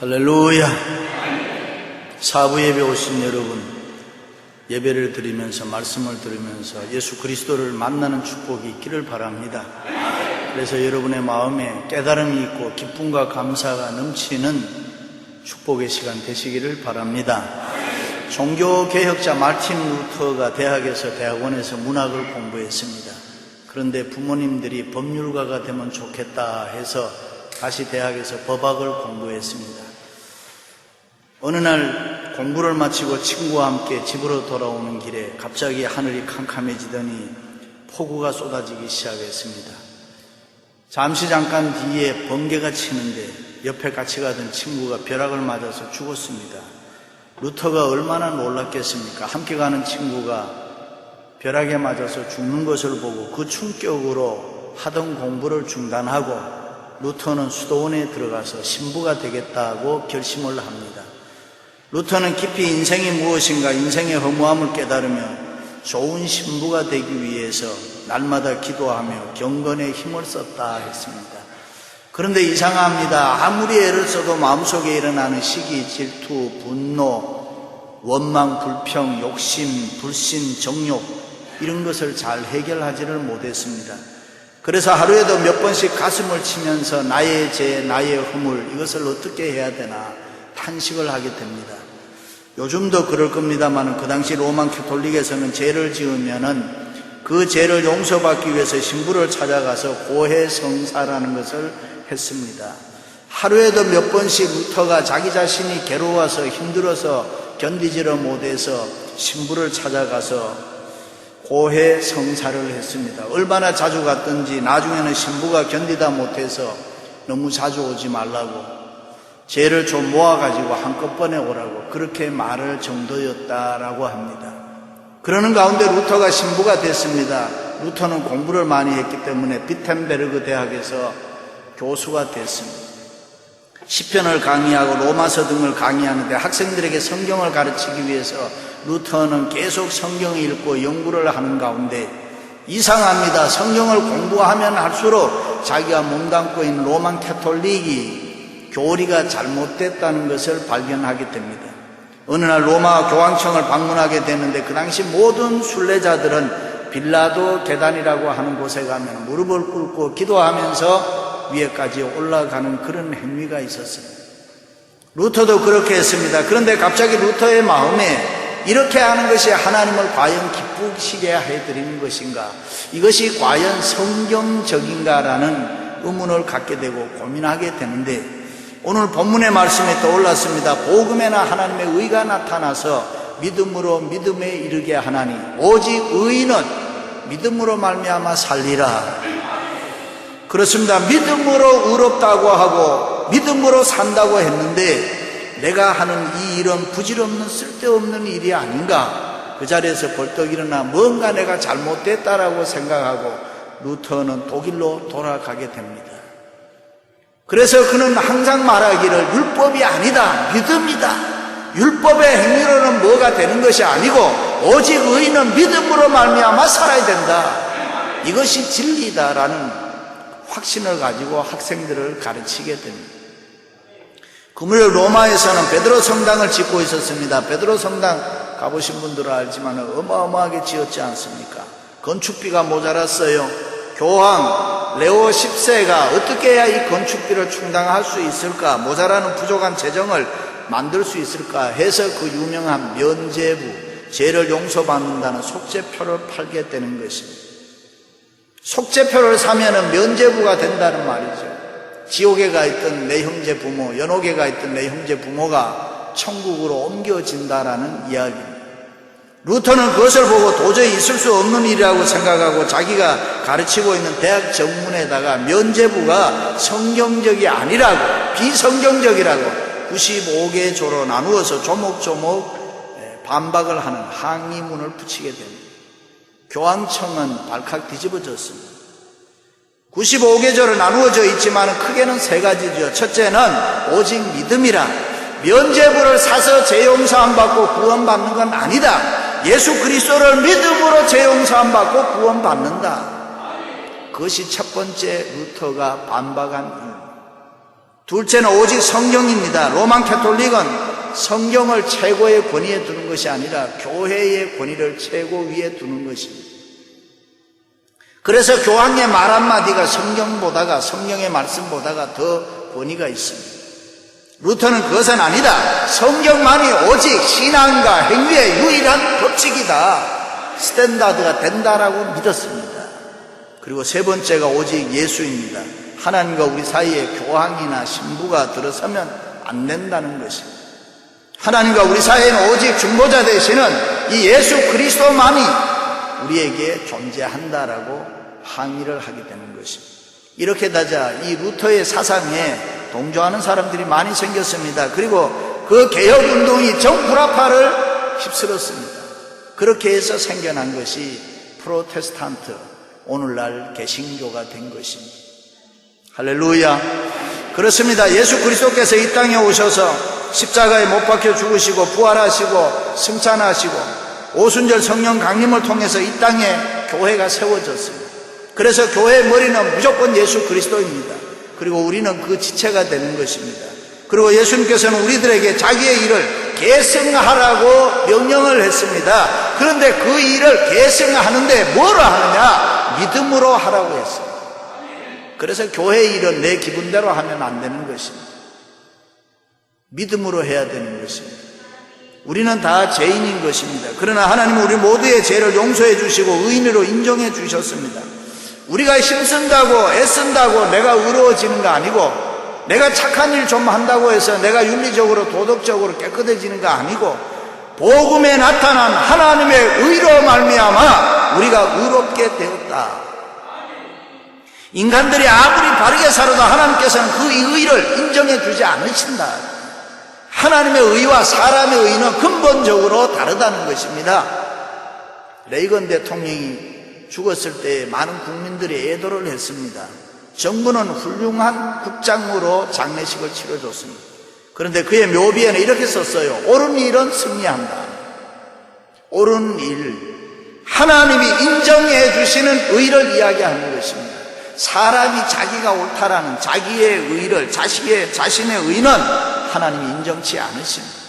할렐루야. 사부 예배 오신 여러분, 예배를 드리면서 말씀을 들으면서 예수 그리스도를 만나는 축복이 있기를 바랍니다. 그래서 여러분의 마음에 깨달음이 있고 기쁨과 감사가 넘치는 축복의 시간 되시기를 바랍니다. 종교개혁자 마틴 루터가 대학에서 대학원에서 문학을 공부했습니다. 그런데 부모님들이 법률가가 되면 좋겠다 해서 다시 대학에서 법학을 공부했습니다. 어느 날 공부를 마치고 친구와 함께 집으로 돌아오는 길에 갑자기 하늘이 캄캄해지더니 폭우가 쏟아지기 시작했습니다. 잠깐 뒤에 번개가 치는데 옆에 같이 가던 친구가 벼락을 맞아서 죽었습니다. 루터가 얼마나 놀랐겠습니까? 함께 가는 친구가 벼락에 맞아서 죽는 것을 보고 그 충격으로 하던 공부를 중단하고 루터는 수도원에 들어가서 신부가 되겠다고 결심을 합니다. 루터는 깊이 인생이 무엇인가, 인생의 허무함을 깨달으며 좋은 신부가 되기 위해서 날마다 기도하며 경건에 힘을 썼다 했습니다. 그런데 이상합니다. 아무리 애를 써도 마음속에 일어나는 시기, 질투, 분노, 원망, 불평, 욕심, 불신, 정욕 이런 것을 잘 해결하지를 못했습니다. 그래서 하루에도 몇 번씩 가슴을 치면서 나의 죄, 나의 허물 이것을 어떻게 해야 되나 탄식을 하게 됩니다. 요즘도 그럴 겁니다만 그 당시 로만 캐톨릭에서는 죄를 지으면은 그 죄를 용서받기 위해서 신부를 찾아가서 고해성사라는 것을 했습니다. 하루에도 몇 번씩 루터가 자기 자신이 괴로워서 힘들어서 견디지를 못해서 신부를 찾아가서 고해성사를 했습니다. 얼마나 자주 갔던지 나중에는 신부가 견디다 못해서 너무 자주 오지 말라고 죄를 좀 모아가지고 한꺼번에 오라고 그렇게 말할 정도였다라고 합니다. 그러는 가운데 루터가 신부가 됐습니다. 루터는 공부를 많이 했기 때문에 비텐베르그 대학에서 교수가 됐습니다. 시편을 강의하고 로마서 등을 강의하는데 학생들에게 성경을 가르치기 위해서 루터는 계속 성경을 읽고 연구를 하는 가운데 이상합니다. 성경을 공부하면 할수록 자기가 몸담고 있는 로만 캐톨릭이 교리가 잘못됐다는 것을 발견하게 됩니다. 어느 날 로마 교황청을 방문하게 되는데 그 당시 모든 순례자들은 빌라도 계단이라고 하는 곳에 가면 무릎을 꿇고 기도하면서 위에까지 올라가는 그런 행위가 있었습니다. 루터도 그렇게 했습니다. 그런데 갑자기 루터의 마음에 이렇게 하는 것이 하나님을 과연 기쁘시게 해드리는 것인가, 이것이 과연 성경적인가라는 의문을 갖게 되고 고민하게 되는데 오늘 본문의 말씀에 떠올랐습니다. 복음에나 하나님의 의가 나타나서 믿음으로 믿음에 이르게 하나니 오직 의인은 믿음으로 말미암아 살리라. 그렇습니다. 믿음으로 의롭다고 하고 믿음으로 산다고 했는데 내가 하는 이 일은 부질없는 쓸데없는 일이 아닌가, 그 자리에서 벌떡 일어나 뭔가 내가 잘못됐다라고 생각하고 루터는 독일로 돌아가게 됩니다. 그래서 그는 항상 말하기를 율법이 아니다, 믿음이다. 율법의 행위로는 뭐가 되는 것이 아니고 오직 의인은 믿음으로 말미암아 살아야 된다. 이것이 진리다라는 확신을 가지고 학생들을 가르치게 됩니다. 그 무렵 로마에서는 베드로 성당을 짓고 있었습니다. 베드로 성당 가보신 분들은 알지만 어마어마하게 지었지 않습니까? 건축비가 모자랐어요. 교황 레오 10세가 어떻게 해야 이 건축비를 충당할 수 있을까, 모자라는 부족한 재정을 만들 수 있을까 해서 그 유명한 면죄부, 죄를 용서받는다는 속죄표를 팔게 되는 것입니다. 속죄표를 사면은 면죄부가 된다는 말이죠. 지옥에 가 있던 내 형제 부모, 연옥에 가 있던 내 형제 부모가 천국으로 옮겨진다라는 이야기입니다. 루터는 그것을 보고 도저히 있을 수 없는 일이라고 생각하고 자기가 가르치고 있는 대학 정문에다가 면죄부가 성경적이 아니라고, 비성경적이라고 95개 조로 나누어서 조목조목 반박을 하는 항의문을 붙이게 됩니다. 교황청은 발칵 뒤집어졌습니다. 95개 조로 나누어져 있지만 크게는 세 가지죠. 첫째는 오직 믿음이라, 면죄부를 사서 죄 용서함 받고 구원받는 건 아니다. 예수 그리스도를 믿음으로 죄 용서함 받고 구원받는다. 그것이 첫 번째 루터가 반박한 이유. 둘째는 오직 성경입니다. 로만 캐톨릭은 성경을 최고의 권위에 두는 것이 아니라 교회의 권위를 최고 위에 두는 것입니다. 그래서 교황의 말 한마디가 성경의 말씀보다가 더 권위가 있습니다. 루터는 그것은 아니다. 성경만이 오직 신앙과 행위의 유일한 법칙이다. 스탠다드가 된다라고 믿었습니다. 그리고 세 번째가 오직 예수입니다. 하나님과 우리 사이에 교황이나 신부가 들어서면 안 된다는 것입니다. 하나님과 우리 사이에는 오직 중보자 되시는 이 예수 그리스도만이 우리에게 존재한다라고 항의를 하게 되는 것입니다. 이렇게 되자 이 루터의 사상에 동조하는 사람들이 많이 생겼습니다. 그리고 그 개혁운동이 전 불합화를 휩쓸었습니다. 그렇게 해서 생겨난 것이 프로테스탄트, 오늘날 개신교가 된 것입니다. 할렐루야. 그렇습니다. 예수 그리스도께서 이 땅에 오셔서 십자가에 못 박혀 죽으시고 부활하시고 승천하시고 오순절 성령 강림을 통해서 이 땅에 교회가 세워졌습니다. 그래서 교회의 머리는 무조건 예수 그리스도입니다. 그리고 우리는 그 지체가 되는 것입니다. 그리고 예수님께서는 우리들에게 자기의 일을 계승하라고 명령을 했습니다. 그런데 그 일을 계승하는데 뭐로 하느냐? 믿음으로 하라고 했습니다. 그래서 교회의 일은 내 기분대로 하면 안 되는 것입니다. 믿음으로 해야 되는 것입니다. 우리는 다 죄인인 것입니다. 그러나 하나님은 우리 모두의 죄를 용서해 주시고 의인으로 인정해 주셨습니다. 우리가 힘쓴다고 애쓴다고 내가 의로워지는 거 아니고, 내가 착한 일 좀 한다고 해서 내가 윤리적으로 도덕적으로 깨끗해지는 거 아니고, 복음에 나타난 하나님의 의로 말미암아 우리가 의롭게 되었다. 인간들이 아무리 바르게 살아도 하나님께서는 그 의를 인정해 주지 않으신다. 하나님의 의와 사람의 의는 근본적으로 다르다는 것입니다. 레이건 대통령이 죽었을 때 많은 국민들이 애도를 했습니다. 정부는 훌륭한 국장으로 장례식을 치러줬습니다. 그런데 그의 묘비에는 이렇게 썼어요. 옳은 일은 승리한다. 옳은 일, 하나님이 인정해 주시는 의를 이야기하는 것입니다. 사람이 자기가 옳다라는 자기의 의를, 자신의 의는 하나님이 인정치 않으십니다.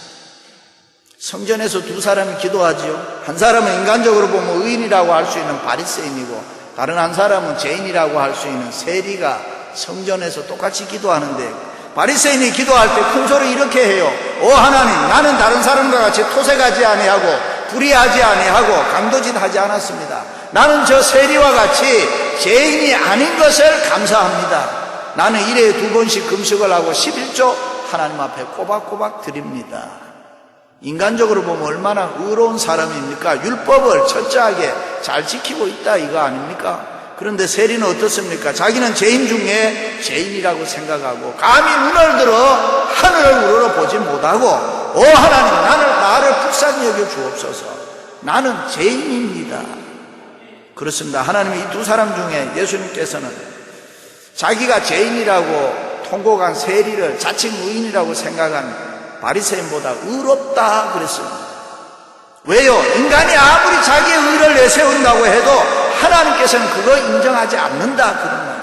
성전에서 두 사람이 기도하지요. 한 사람은 인간적으로 보면 의인이라고 할 수 있는 바리새인이고, 다른 한 사람은 죄인이라고 할 수 있는 세리가 성전에서 똑같이 기도하는데, 바리새인이 기도할 때 큰 소리 이렇게 해요. 오 하나님, 나는 다른 사람과 같이 토색하지 아니하고 불의하지 아니하고 강도짓하지 않았습니다. 나는 저 세리와 같이 죄인이 아닌 것을 감사합니다. 나는 일에 2번씩 금식을 하고 11조 하나님 앞에 꼬박꼬박 드립니다. 인간적으로 보면 얼마나 의로운 사람입니까? 율법을 철저하게 잘 지키고 있다 이거 아닙니까? 그런데 세리는 어떻습니까? 자기는 죄인 중에 죄인이라고 생각하고 감히 눈을 들어 하늘을 우러러보지 못하고, 오 하나님, 나를 불쌍히 여겨 주옵소서. 나는 죄인입니다. 그렇습니다. 하나님이 이 두 사람 중에 예수님께서는 자기가 죄인이라고 통곡한 세리를 자칭 의인이라고 생각한 바리새인보다 의롭다 그랬습니다. 왜요? 인간이 아무리 자기의 의를 내세운다고 해도 하나님께서는 그거 인정하지 않는다 그런 말이에요.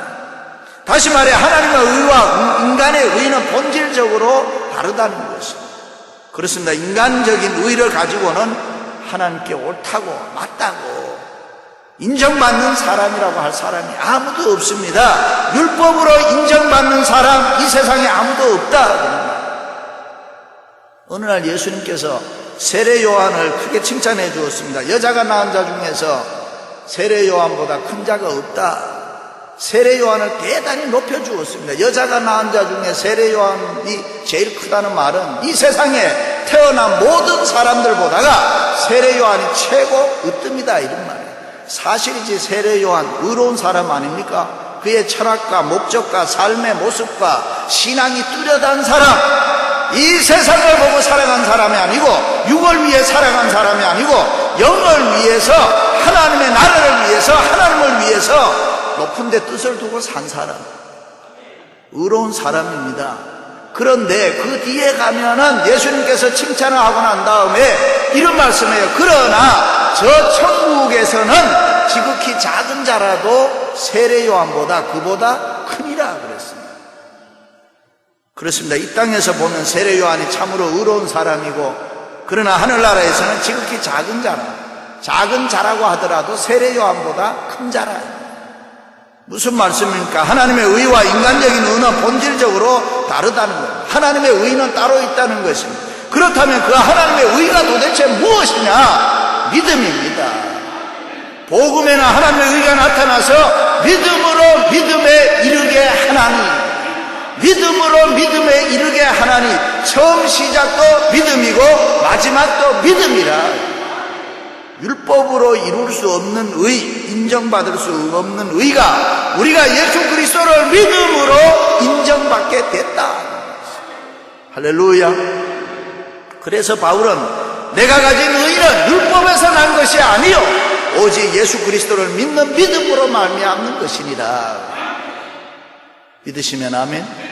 다시 말해 하나님의 의와 인간의 의는 본질적으로 다르다는 것입니다. 그렇습니다. 인간적인 의를 가지고는 하나님께 옳다고 맞다고 인정받는 사람이라고 할 사람이 아무도 없습니다. 율법으로 인정받는 사람 이 세상에 아무도 없다. 어느 날 예수님께서 세례 요한을 크게 칭찬해 주었습니다. 여자가 낳은 자 중에서 세례 요한보다 큰 자가 없다. 세례 요한을 대단히 높여 주었습니다. 여자가 낳은 자 중에 세례 요한이 제일 크다는 말은 이 세상에 태어난 모든 사람들보다가 세례 요한이 최고 으뜸이다 이런 말이에요. 사실이지. 세례 요한 의로운 사람 아닙니까? 그의 철학과 목적과 삶의 모습과 신앙이 뚜렷한 사람, 이 세상을 보고 살아간 사람이 아니고 육을 위해 살아간 사람이 아니고 영을 위해서, 하나님의 나라를 위해서, 하나님을 위해서 높은 데 뜻을 두고 산 사람, 의로운 사람입니다. 그런데 그 뒤에 가면은 예수님께서 칭찬을 하고 난 다음에 이런 말씀이에요. 그러나 저 천국에서는 지극히 작은 자라도 세례 요한보다 그보다 크니라 그랬습니다. 그렇습니다. 이 땅에서 보면 세례 요한이 참으로 의로운 사람이고, 그러나 하늘나라에서는 지극히 작은 자라고 하더라도 세례 요한보다 큰 자라예요. 무슨 말씀입니까? 하나님의 의와 인간적인 의는 본질적으로 다르다는 거예요. 하나님의 의는 따로 있다는 것입니다. 그렇다면 그 하나님의 의가 도대체 무엇이냐? 믿음입니다. 복음에는 하나님의 의가 나타나서 믿음으로 믿음에 이르게 하나니, 믿음으로 믿음에 이르게 하나니, 처음 시작도 믿음이고 마지막도 믿음이라. 율법으로 이룰 수 없는 의, 인정받을 수 없는 의가 우리가 예수 그리스도를 믿음으로 인정받게 됐다. 할렐루야. 그래서 바울은 내가 가진 의는 율법에서 난 것이 아니요 오직 예수 그리스도를 믿는 믿음으로 말미암는 것이니라. 믿으시면 아멘.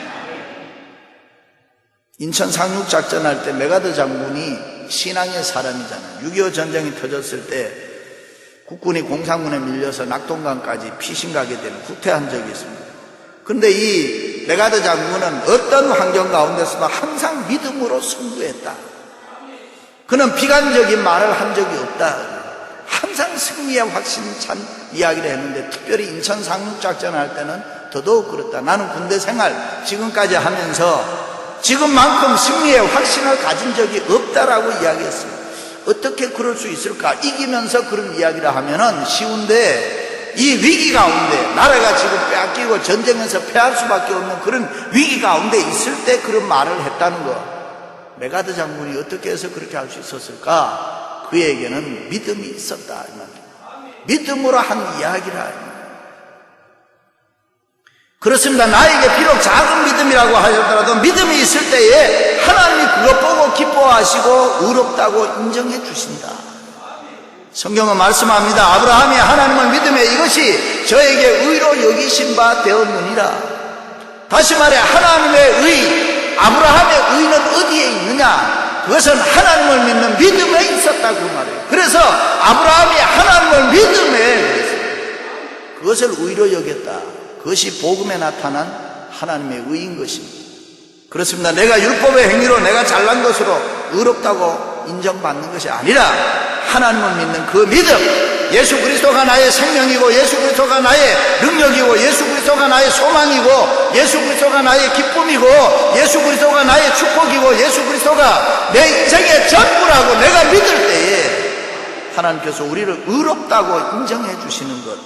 인천 상륙작전 할 때 메가더 장군이 신앙의 사람이잖아요. 6.25 전쟁이 터졌을 때 국군이 공산군에 밀려서 낙동강까지 피신가게 되는 후퇴한 적이 있습니다. 그런데 이 메가더 장군은 어떤 환경 가운데서도 항상 믿음으로 승부했다. 그는 비관적인 말을 한 적이 없다. 항상 승리의 확신찬 이야기를 했는데, 특별히 인천 상륙작전 할 때는 더더욱 그렇다. 나는 군대 생활 지금까지 하면서 지금만큼 승리의 확신을 가진 적이 없다라고 이야기했습니다. 어떻게 그럴 수 있을까? 이기면서 그런 이야기를 하면은 쉬운데, 이 위기 가운데 나라가 지금 빼앗기고 전쟁에서 패할 수밖에 없는 그런 위기 가운데 있을 때 그런 말을 했다는 거, 메가더 장군이 어떻게 해서 그렇게 할 수 있었을까? 그에게는 믿음이 있었다. 믿음으로 한 이야기라. 그렇습니다. 나에게 비록 작은 믿음이라고 하셨더라도 믿음이 있을 때에 하나님이 그것 보고 기뻐하시고 의롭다고 인정해 주신다. 성경은 말씀합니다. 아브라함이 하나님을 믿음에 이것이 저에게 의로 여기신 바 되었느니라. 다시 말해 하나님의 의, 아브라함의 의는 어디에 있느냐? 그것은 하나님을 믿는 믿음에 있었다 그 말이에요. 그래서 아브라함이 하나님을 믿음에 그것을 의로 여겼다. 그것이 복음에 나타난 하나님의 의인 것입니다. 그렇습니다. 내가 율법의 행위로 내가 잘난 것으로 의롭다고 인정받는 것이 아니라 하나님을 믿는 그 믿음, 예수 그리스도가 나의 생명이고 예수 그리스도가 나의 능력이고 예수 그리스도가 나의 소망이고 예수 그리스도가 나의 기쁨이고 예수 그리스도가 나의 축복이고 예수 그리스도가 내 인생의 전부라고 내가 믿을 때에 하나님께서 우리를 의롭다고 인정해 주시는 것,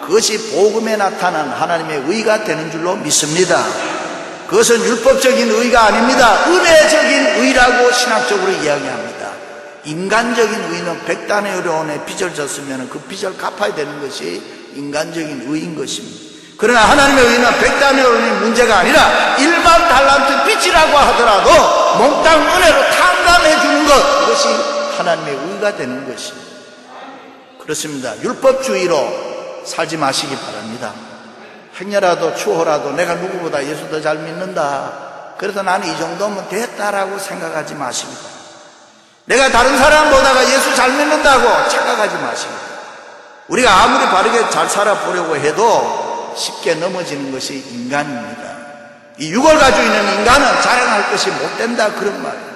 그것이 복음에 나타난 하나님의 의가 되는 줄로 믿습니다. 그것은 율법적인 의가 아닙니다. 은혜적인 의라고 신학적으로 이야기합니다. 인간적인 의는 백단의로원에 빚을 졌으면 그 빚을 갚아야 되는 것이 인간적인 의인 것입니다. 그러나 하나님의 의는 백단의로원의 문제가 아니라 1만 달란트 빚이라고 하더라도 몽땅 은혜로 탕감해 주는 것, 그것이 하나님의 의가 되는 것입니다. 그렇습니다. 율법주의로 살지 마시기 바랍니다. 행여라도 추호라도 내가 누구보다 예수 더 잘 믿는다, 그래서 나는 이 정도면 됐다라고 생각하지 마시기 바랍니다. 내가 다른 사람보다가 예수 잘 믿는다고 착각하지 마시기 바랍니다. 우리가 아무리 바르게 잘 살아보려고 해도 쉽게 넘어지는 것이 인간입니다. 이 육을 가지고 있는 인간은 자랑할 것이 못 된다, 그런 말이에요.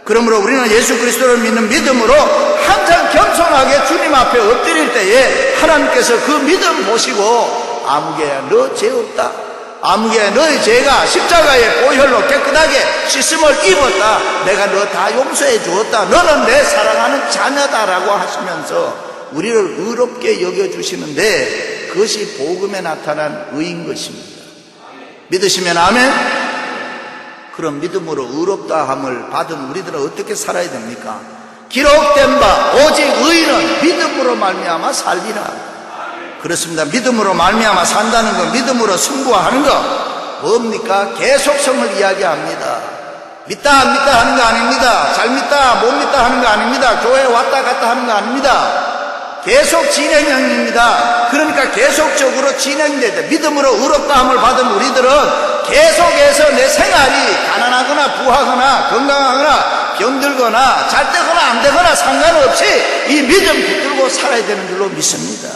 그러므로 우리는 예수 그리스도를 믿는 믿음으로 항상 겸손하게 주님 앞에 엎드릴 때에 하나님께서 그 믿음 보시고 아무개야 너 죄 없다, 아무개야 너의 죄가 십자가의 보혈로 깨끗하게 씻음을 입었다, 내가 너 다 용서해 주었다, 너는 내 사랑하는 자녀다라고 하시면서 우리를 의롭게 여겨주시는데, 그것이 복음에 나타난 의인 것입니다. 믿으시면 아멘. 그런 믿음으로 의롭다함을 받은 우리들은 어떻게 살아야 됩니까? 기록된 바 오직 의인은 믿음으로 말미암아 살리라. 그렇습니다. 믿음으로 말미암아 산다는 것, 믿음으로 승부하는 것 뭡니까? 계속성을 이야기합니다. 믿다 안 믿다 하는 거 아닙니다. 잘 믿다 못 믿다 하는 거 아닙니다. 교회 왔다 갔다 하는 거 아닙니다. 계속 진행형입니다. 그러니까 계속적으로 진행돼야 돼. 믿음으로 의롭다함을 받은 우리들은 계속해서 내 생활이 가난하거나 부하거나 건강하거나 병들거나 잘 되거나 안 되거나 상관없이 이 믿음 붙들고 살아야 되는 줄로 믿습니다.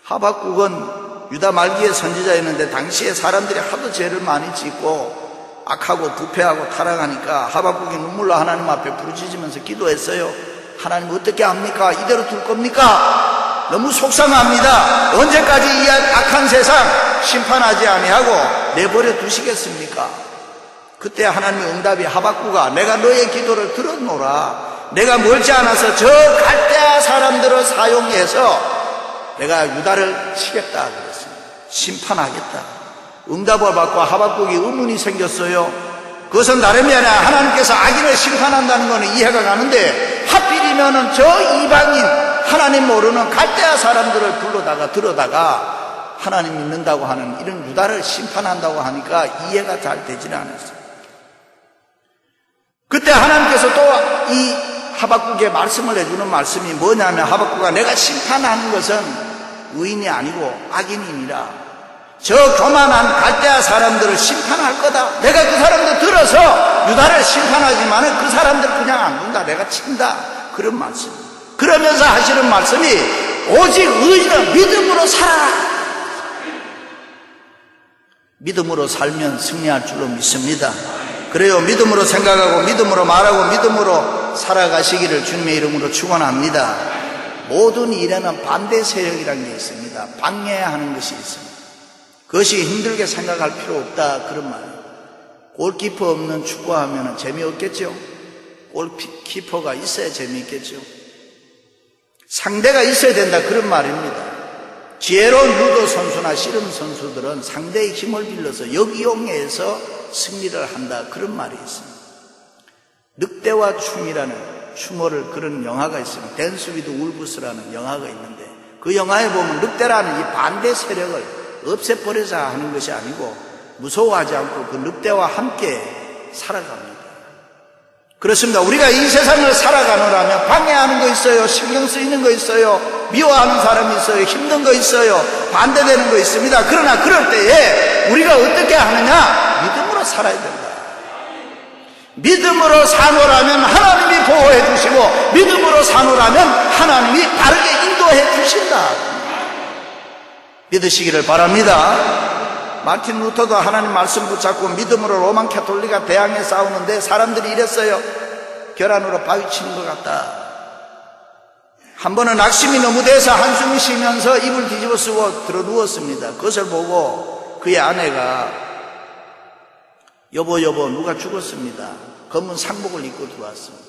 하박국은 유다 말기의 선지자였는데 당시에 사람들이 하도 죄를 많이 짓고 악하고 부패하고 타락하니까 하박국이 눈물로 하나님 앞에 부르짖으면서 기도했어요. 하나님 어떻게 합니까? 이대로 둘 겁니까? 너무 속상합니다. 언제까지 이 악한 세상 심판하지 아니하고 내버려 두시겠습니까? 그때 하나님의 응답이 하박국아 내가 너의 기도를 들었노라. 내가 멀지 않아서 저 갈대아 사람들을 사용해서 내가 유다를 치겠다 그랬습니다. 심판하겠다. 응답을 받고 하박국이 의문이 생겼어요. 그것은 다름이 아니라 하나님께서 악인을 심판한다는 것은 이해가 가는데 하필이면은 저 이방인 하나님 모르는 갈대아 사람들을 들어다가 하나님 믿는다고 하는 이런 유다를 심판한다고 하니까 이해가 잘 되지는 않았어요. 그때 하나님께서 또 이 하박국에 말씀을 해주는 말씀이 뭐냐면 하박국아 내가 심판하는 것은 의인이 아니고 악인이니라. 저 교만한 갈대아 사람들을 심판할 거다. 내가 그 사람들 들어서 유다를 심판하지만 그 사람들 그냥 안 둔다. 내가 친다. 그런 말씀. 그러면서 하시는 말씀이 오직 의인은 믿음으로 살아라. 믿음으로 살면 승리할 줄로 믿습니다. 그래요. 믿음으로 생각하고 믿음으로 말하고 믿음으로 살아가시기를 주님의 이름으로 축원합니다. 모든 일에는 반대 세력이라는 게 있습니다. 방해하는 것이 있습니다. 그것이 힘들게 생각할 필요 없다 그런 말이에요. 골키퍼 없는 축구하면 재미없겠죠. 골키퍼가 있어야 재미있겠죠. 상대가 있어야 된다 그런 말입니다. 지혜로운 유도 선수나 씨름 선수들은 상대의 힘을 빌려서 역이용해서 승리를 한다 그런 말이 있습니다. 늑대와 춤이라는 추모를 그런 영화가 있습니다. 댄스 위드 울브스라는 영화가 있는데 그 영화에 보면 늑대라는 이 반대 세력을 없애버리자 하는 것이 아니고 무서워하지 않고 그 늑대와 함께 살아갑니다. 그렇습니다. 우리가 이 세상을 살아가느라면 방해하는 거 있어요. 신경 쓰이는 거 있어요. 미워하는 사람이 있어요. 힘든 거 있어요. 반대되는 거 있습니다. 그러나 그럴 때에 우리가 어떻게 하느냐? 믿음으로 살아야 된다. 믿음으로 사노라면 하나님이 보호해 주시고 믿음으로 사노라면 하나님이 바르게 인도해 주신다. 믿으시기를 바랍니다. 마틴 루터도 하나님 말씀 붙잡고 믿음으로 로만 캐톨릭과 대항해 싸우는데 사람들이 이랬어요. 계란으로 바위 치는 것 같다. 한 번은 낙심이 너무 돼서 한숨을 쉬면서 입을 뒤집어 쓰고 들어 누웠습니다. 그것을 보고 그의 아내가 여보 누가 죽었습니다. 검은 상복을 입고 들어왔습니다.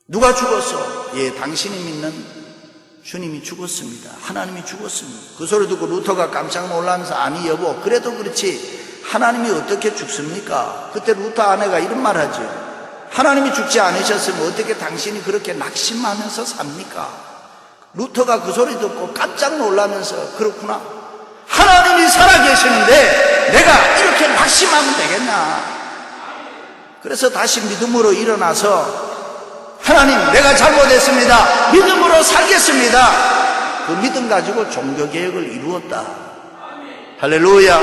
누가 죽었어? 예, 당신이 믿는 주님이 죽었습니다. 하나님이 죽었습니다. 그 소리 듣고 루터가 깜짝 놀라면서 아니 여보 그래도 그렇지 하나님이 어떻게 죽습니까? 그때 루터 아내가 이런 말 하죠. 하나님이 죽지 않으셨으면 어떻게 당신이 그렇게 낙심하면서 삽니까? 루터가 그 소리 듣고 깜짝 놀라면서 그렇구나. 하나님이 살아계시는데 내가 이렇게 낙심하면 되겠나? 그래서 다시 믿음으로 일어나서 하나님 내가 잘못했습니다. 믿음으로 살겠습니다. 그 믿음 가지고 종교개혁을 이루었다. 할렐루야.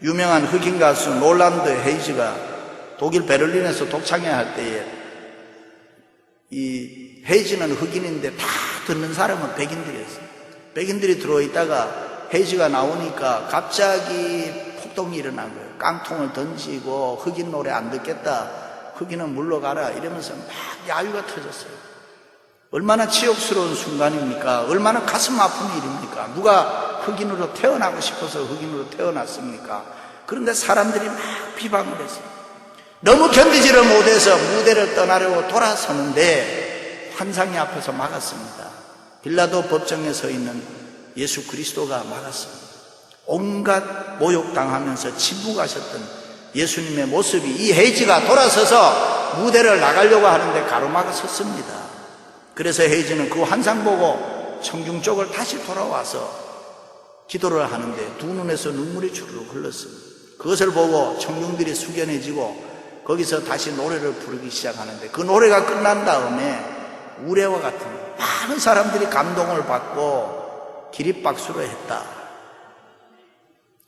유명한 흑인 가수 롤란드 헤이즈가 독일 베를린에서 독창회 할 때에 이 헤이즈는 흑인인데 다 듣는 사람은 백인들이었어요. 백인들이 들어있다가 헤이즈가 나오니까 갑자기 폭동이 일어난 거예요. 깡통을 던지고 흑인 노래 안 듣겠다. 흑인은 물러가라 이러면서 막 야유가 터졌어요. 얼마나 치욕스러운 순간입니까? 얼마나 가슴 아픈 일입니까? 누가 흑인으로 태어나고 싶어서 흑인으로 태어났습니까? 그런데 사람들이 막 비방을 했어요. 너무 견디지를 못해서 무대를 떠나려고 돌아서는데 환상이 앞에서 막았습니다. 빌라도 법정에 서 있는 예수 그리스도가 막았습니다. 온갖 모욕당하면서 침묵하셨던 예수님의 모습이 이 헤이즈가 돌아서서 무대를 나가려고 하는데 가로막아 섰습니다. 그래서 헤이즈는 그 환상 보고 청중 쪽을 다시 돌아와서 기도를 하는데 두 눈에서 눈물이 주르륵 흘렀습니다. 그것을 보고 청중들이 숙연해지고 거기서 다시 노래를 부르기 시작하는데 그 노래가 끝난 다음에 우레와 같은 많은 사람들이 감동을 받고 기립박수를 했다.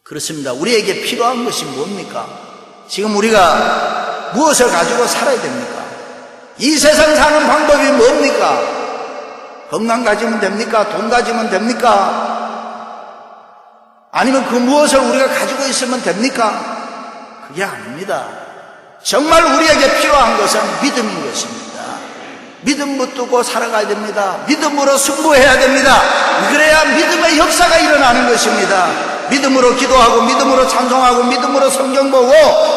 그렇습니다. 우리에게 필요한 것이 뭡니까? 지금 우리가 무엇을 가지고 살아야 됩니까? 이 세상 사는 방법이 뭡니까? 건강 가지면 됩니까? 돈 가지면 됩니까? 아니면 그 무엇을 우리가 가지고 있으면 됩니까? 그게 아닙니다. 정말 우리에게 필요한 것은 믿음인 것입니다. 믿음 붙들고 살아가야 됩니다. 믿음으로 승부해야 됩니다. 그래야 믿음의 역사가 일어나는 것입니다. 믿음으로 기도하고, 믿음으로 찬송하고, 믿음으로 성경 보고,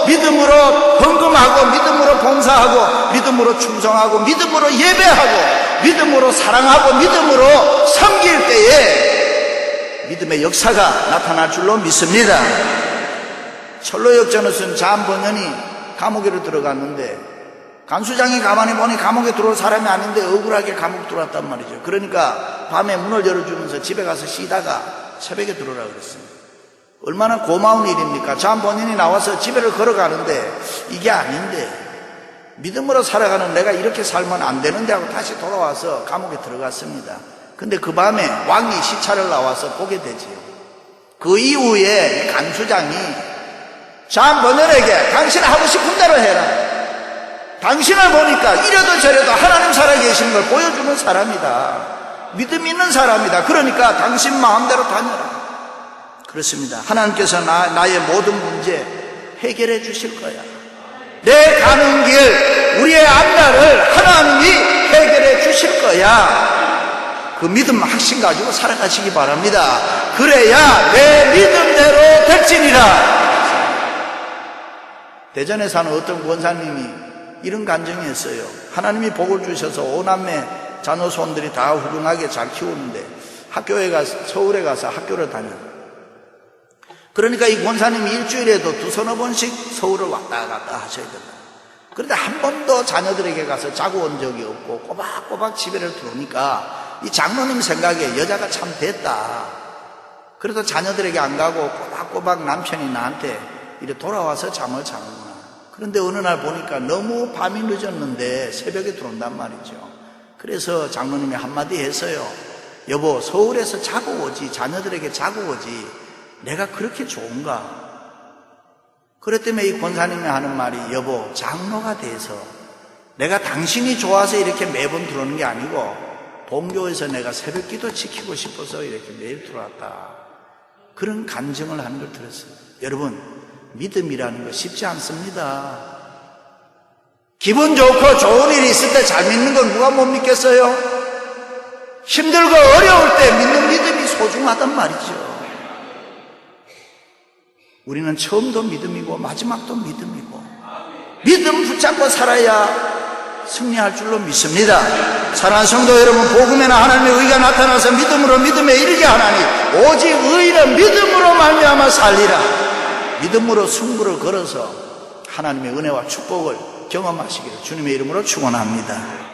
믿음으로 헌금하고, 믿음으로 봉사하고, 믿음으로 충성하고, 믿음으로 예배하고, 믿음으로 사랑하고, 믿음으로 섬길 때에 믿음의 역사가 나타날 줄로 믿습니다. 철로역전에 쓴 잠번연이 감옥에로 들어갔는데 간수장이 가만히 보니 감옥에 들어올 사람이 아닌데 억울하게 감옥 들어왔단 말이죠. 그러니까 밤에 문을 열어주면서 집에 가서 쉬다가 새벽에 들어오라 그랬습니다. 얼마나 고마운 일입니까? 잠번연이 나와서 집에를 걸어가는데 이게 아닌데 믿음으로 살아가는 내가 이렇게 살면 안 되는데 하고 다시 돌아와서 감옥에 들어갔습니다. 근데 그 밤에 왕이 시차를 나와서 보게 되지요. 그 이후에 간수장이 잠번연에게 당신 하고 싶은 대로 해라. 당신을 보니까 이래도 저래도 하나님 살아계시는 걸 보여주는 사람이다. 믿음 있는 사람이다. 그러니까 당신 마음대로 다녀라. 그렇습니다. 하나님께서 나의 모든 문제 해결해 주실 거야. 내 가는 길, 우리의 앞날을 하나님이 해결해 주실 거야. 그 믿음 확신 가지고 살아가시기 바랍니다. 그래야 내 믿음대로 될지니라. 대전에 사는 어떤 권사님이 이런 간증이 있어요. 하나님이 복을 주셔서 5남매 자녀손들이 다 훌륭하게 잘 키우는데 학교에 가서, 서울에 가서 학교를 다녀요. 그러니까 이 권사님이 일주일에도 두서너 번씩 서울을 왔다 갔다 하셔야 된다. 그런데 한 번도 자녀들에게 가서 자고 온 적이 없고 꼬박꼬박 집에를 들어오니까 이 장로님 생각에 여자가 참 됐다. 그래도 자녀들에게 안 가고 꼬박꼬박 남편이 나한테 이렇게 돌아와서 잠을 자는구나. 그런데 어느 날 보니까 너무 밤이 늦었는데 새벽에 들어온단 말이죠. 그래서 장로님이 한마디 했어요. 여보, 서울에서 자고 오지, 자녀들에게 자고 오지, 내가 그렇게 좋은가? 그랬더니 이 권사님이 하는 말이, 여보, 장로가 돼서 내가 당신이 좋아서 이렇게 매번 들어오는 게 아니고 본교에서 내가 새벽기도 지키고 싶어서 이렇게 매일 들어왔다. 그런 간증을 하는 걸 들었어요. 여러분, 믿음이라는 거 쉽지 않습니다. 기분 좋고 좋은 일이 있을 때 잘 믿는 건 누가 못 믿겠어요? 힘들고 어려울 때 믿는 믿음이 소중하단 말이죠. 우리는 처음도 믿음이고 마지막도 믿음이고 믿음 붙잡고 살아야 승리할 줄로 믿습니다. 사랑하는 성도 여러분, 복음에는 하나님의 의가 나타나서 믿음으로 믿음에 이르게 하나니 오직 의인은 믿음으로 말미암아 살리라. 믿음으로 승부를 걸어서 하나님의 은혜와 축복을 경험하시기를 주님의 이름으로 축원합니다.